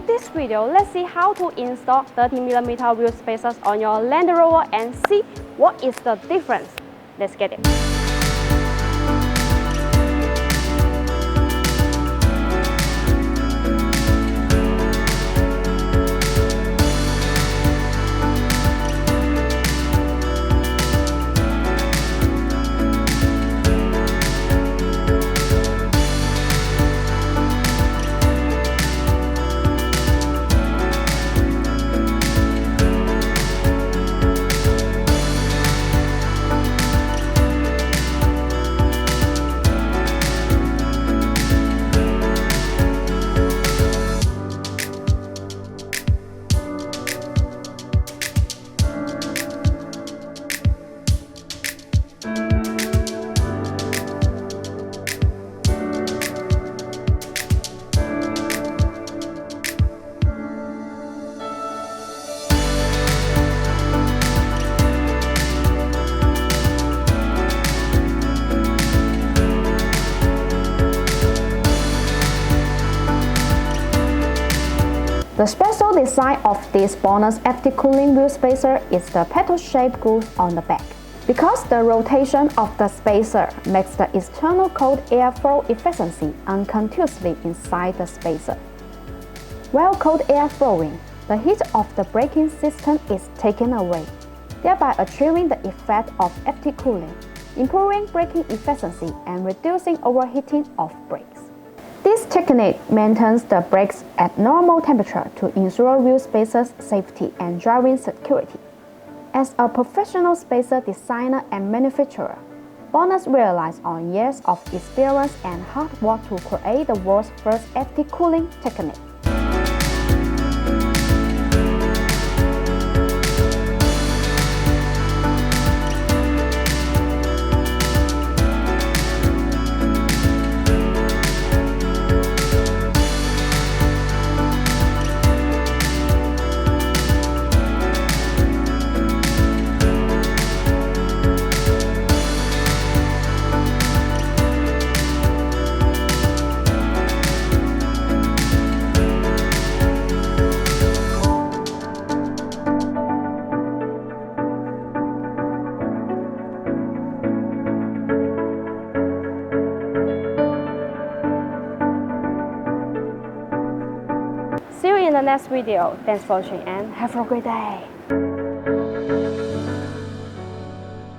this video, let's see how to install 30mm wheel spacers on your Land Rover and see what is the difference. Let's get it. The special design of this BONOSS active cooling wheel spacer is the petal-shaped groove on the back. Because the rotation of the spacer makes the external cold airflow efficiency uncontinuously inside the spacer. While cold air flowing, the heat of the braking system is taken away, thereby achieving the effect of active cooling, improving braking efficiency and reducing overheating of brakes. This technique maintains the brakes at normal temperature to ensure wheel spacers' safety and driving security. As a professional spacer designer and manufacturer, BONOSS relies on years of experience and hard work to create the world's first active cooling technique. See you in the next video. Thanks for watching and have a great day.